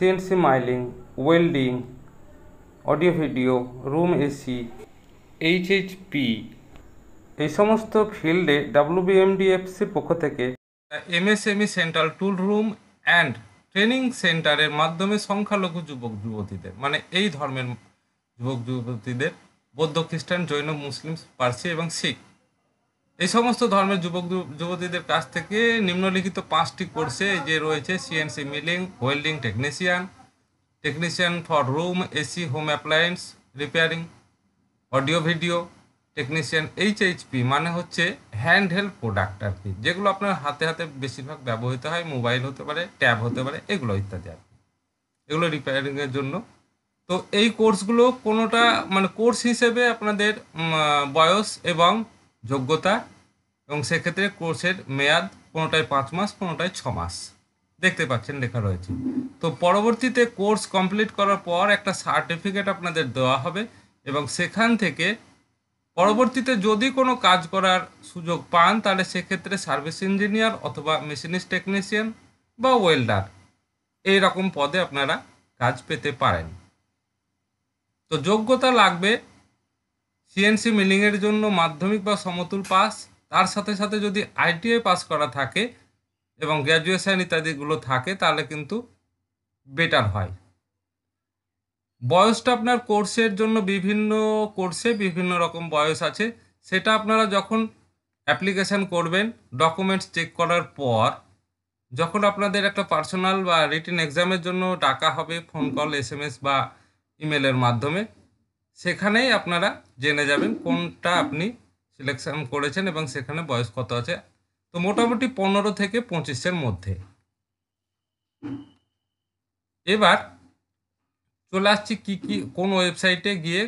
CNC milling, welding, audio video, room AC, HHP, এই সমস্ত ফিল্ডে ডাব্লিউবিএমডিএফসির পক্ষ থেকে MSME central tool room and training সেন্টারের মাধ্যমে সংখ্যালঘু যুবক যুবতীদের, মানে এই ধর্মের যুবক যুবতীদের, বৌদ্ধ, খ্রিস্টান, জৈন, মুসলিম, পার্সি এবং শিখ, এই সমস্ত ধর্মের যুবক যুবতীদের কাছ থেকে নিম্নলিখিত 5টি কোর্সে যে রয়েছে: CNC milling, welding technician, technician for room AC home appliance repairing, audio video technician, HHP মানে হচ্ছে হ্যান্ড হেল্ড প্রোডাক্ট আর কি, যেগুলো আপনার হাতে হাতে বেশিরভাগ ব্যবহৃত হয়, মোবাইল হতে পারে, ট্যাব হতে পারে, এগুলো ইত্যাদি আর কি, এগুলো রিপেয়ারিংয়ের জন্য। তো এই কোর্সগুলো কোনোটা মানে কোর্স হিসেবে আপনাদের বয়স এবং যোগ্যতা, এবং সেক্ষেত্রে কোর্সের মেয়াদ কোনোটায় 5 মাস, কোনোটায় 6 মাস, দেখতে পাচ্ছেন লেখা রয়েছে। তো পরবর্তীতে কোর্স কমপ্লিট করার পর একটা সার্টিফিকেট আপনাদের দেওয়া হবে, এবং সেখান থেকে পরবর্তীতে যদি কোনো কাজ করার সুযোগ পান, তাহলে সেক্ষেত্রে সার্ভিস ইঞ্জিনিয়ার অথবা মেশিনিস্ট টেকনিশিয়ান বা ওয়েল্ডার এই রকম পদে আপনারা কাজ পেতে পারেন। তো যোগ্যতা লাগবে সিএনসি মিলিংয়ের জন্য মাধ্যমিক বা সমতুল পাস, তার সাথে সাথে যদি আইটিআই পাস করা থাকে এবং গ্র্যাজুয়েশন ইত্যাদিগুলো থাকে, তাহলে কিন্তু বেটার হয়। বয়সটা আপনার কোর্সের জন্য বিভিন্ন কোর্সে বিভিন্ন রকম বয়স আছে, সেটা আপনারা যখন অ্যাপ্লিকেশান করবেন, ডকুমেন্টস চেক করার পর, যখন আপনাদের একটা পার্সোনাল বা রিটেন এক্সামের জন্য ডাকা হবে ফোন কল, এসএমএস বা ইমেলের মাধ্যমে, সেখানেই আপনারা জেনে যাবেন কোনটা আপনি সিলেকশন করেছেন এবং সেখানে বয়স কত আছে। তো মোটামুটি 15 থেকে 25-এর মধ্যে। এবার চলে আসছি কি কোন ওয়েবসাইটে গিয়ে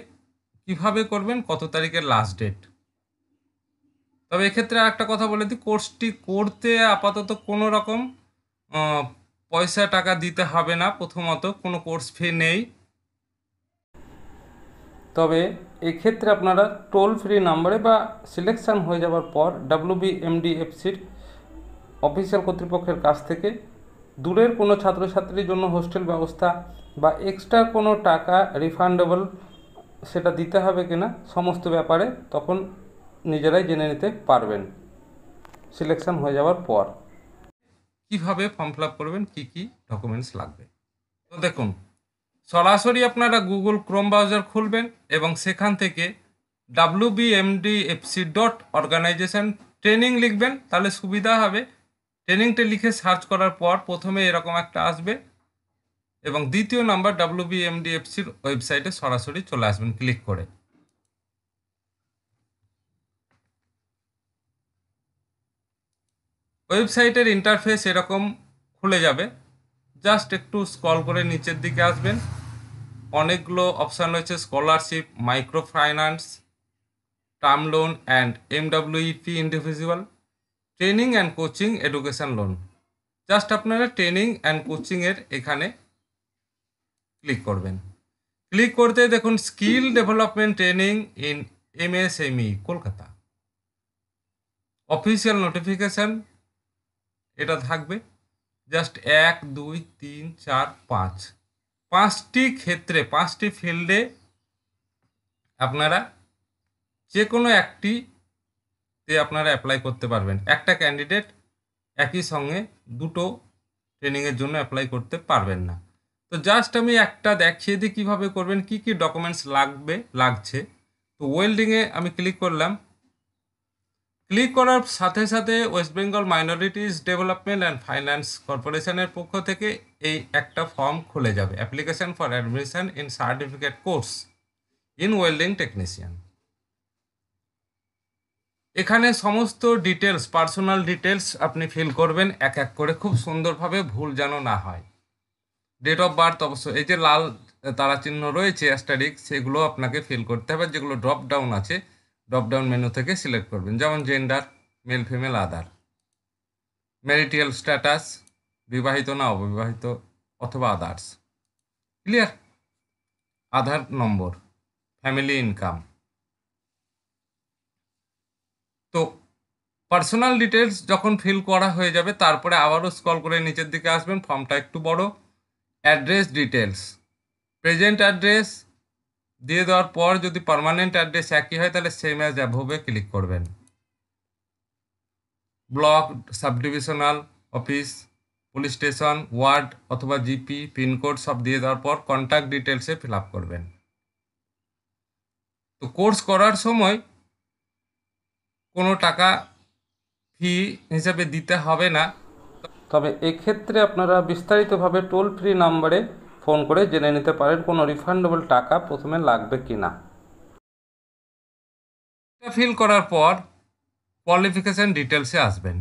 কিভাবে করবেন, কত তারিখের লাস্ট ডেট। তবে এক্ষেত্রে একটা কথা বলে দিই, কোর্সটি করতে আপাতত কোনো রকম পয়সা টাকা দিতে হবে না, প্রথমত কোনো কোর্স ফি নেই। তবে এক্ষেত্রে আপনারা টোল ফ্রি নাম্বারে বা সিলেকশান হয়ে যাওয়ার পর ডাব্লিউবিএমডিএফসির অফিসিয়াল কর্তৃপক্ষের কাছ থেকে দূরের কোনো ছাত্রছাত্রীর জন্য হোস্টেল ব্যবস্থা বা এক্সট্রা কোনো টাকা রিফান্ডেবল সেটা দিতে হবে কিনা, সমস্ত ব্যাপারে তখন নিজেরাই জেনে নিতে পারবেন সিলেকশান হয়ে যাওয়ার পর। কিভাবে ফর্ম ফিল আপ করবেন, কী কী ডকুমেন্টস লাগবে। তো দেখুন, সরাসরি আপনারা গুগল ক্রোম ব্রাউজার খুলবেন এবং সেখান থেকে wbmdfc.organization ট্রেনিং লিখবেন, তাহলে সুবিধা হবে। ট্রেনিংটা লিখে সার্চ করার পর প্রথমে এরকম একটা আসবে, এবং দ্বিতীয় নাম্বার WBMDFCর ওয়েবসাইটে সরাসরি চলে আসবেন ক্লিক করে। ওয়েবসাইটের ইন্টারফেস এরকম খুলে যাবে। জাস্ট একটু স্ক্রল করে নিচের দিকে আসবেন, অনেকগুলো অপশান রয়েছে: scholarship, micro finance, term loan and MWEP individual, training and coaching, education loan. Just আপনারা ট্রেনিং অ্যান্ড কোচিংয়ের এখানে ক্লিক করবেন। ক্লিক করতে দেখুন skill development training in MSME Kolkata, official notification এটা থাকবে। জাস্ট 1, 2, 3, 4, 5 5টি ক্ষেত্রে, 5টি ফিল্ডে আপনারা যে কোনো একটিতে আপনারা অ্যাপ্লাই করতে পারবেন। একটা ক্যান্ডিডেট একই সঙ্গে দুটো ট্রেনিংয়ের জন্য অ্যাপ্লাই করতে পারবেন না। তো জাস্ট আমি একটা দেখিয়ে দিই কীভাবে করবেন, কি কি ডকুমেন্টস লাগছে। তো ওয়েল্ডিংয়ে আমি ক্লিক করলাম। ক্লিক করার সাথে সাথে West Bengal minorities development and finance কর্পোরেশনের পক্ষ থেকে এই একটা ফর্ম খুলে যাবে, application for admission in certificate course in welding technician. এখানে সমস্ত ডিটেলস, পার্সোনাল ডিটেলস আপনি ফিল করবেন এক এক করে, খুব সুন্দরভাবে, ভুল যেন না হয়। ডেট অফ বার্থ অবশ্যই, এই যে লাল তারা চিহ্ন রয়েছে অ্যাস্টারিক, সেগুলো আপনাকে ফিল করতে হবে। যেগুলো ড্রপ ডাউন আছে, ড্রপ ডাউন মেনু থেকে সিলেক্ট করবেন, যেমন জেন্ডার, মেল ফিমেল, আদার, ম্যারিটাল স্ট্যাটাস, বিবাহিত না অবিবাহিত অথবা আদার্স, ক্লিয়ার, আধার নম্বর, ফ্যামিলি ইনকাম। তো পার্সোনাল ডিটেলস যখন ফিল করা হয়ে যাবে, তারপরে আবারও স্ক্রল করে নিচের দিকে আসবেন, ফর্মটা একটু বড়, অ্যাড্রেস ডিটেলস, প্রেজেন্ট অ্যাড্রেস দিয়ে দেওয়ার পর যদি পার্মানেন্ট অ্যাড্রেস একই হয় তাহলে সেম অ্যাজ অ্যাভোভে ক্লিক করবেন। Block, subdivisional office, police station, ward অথবা জিপি, পিনকোড সব দিয়ে দেওয়ার পর কন্ট্যাক্ট ডিটেলসে ফিল আপ করবেন। তো কোর্স করার সময় কোনো টাকা ফি হিসাবে দিতে হবে না, তবে এক্ষেত্রে আপনারা বিস্তারিতভাবে টোল ফ্রি নাম্বারে ফোন করে জেনে নিতে পারেন কোনো রিফান্ডেবল টাকা প্রথমে লাগবে কি না। ফিল করার পর কোয়ালিফিকেশান ডিটেলসে আসবেন।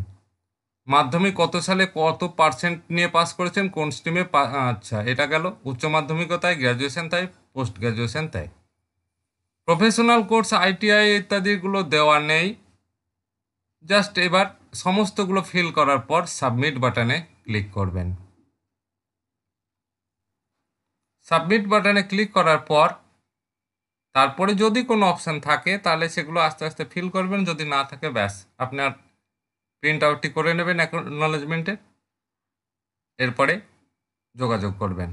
মাধ্যমিক কত সালে কত পার্সেন্ট নিয়ে পাস করেছেন, কোন স্ট্রিমে, আচ্ছা এটা গেল। উচ্চ মাধ্যমিকও তাই, গ্র্যাজুয়েশন তাই, পোস্ট গ্র্যাজুয়েশন তাই। প্রফেশনাল কোর্স, আইটিআই ইত্যাদিগুলো দেওয়া নেই। জাস্ট এবার সমস্তগুলো ফিল করার পর সাবমিট বাটনে ক্লিক করবেন। সাবমিট বাটনে ক্লিক করার পর তারপরে যদি কোনো অপশান থাকে তাহলে সেগুলো আস্তে আস্তে ফিল করবেন, যদি না থাকে ব্যাস আপনার প্রিন্ট আউটটি করে নেবেন অ্যাকনোলেজমেন্টের, এরপরে যোগাযোগ করবেন।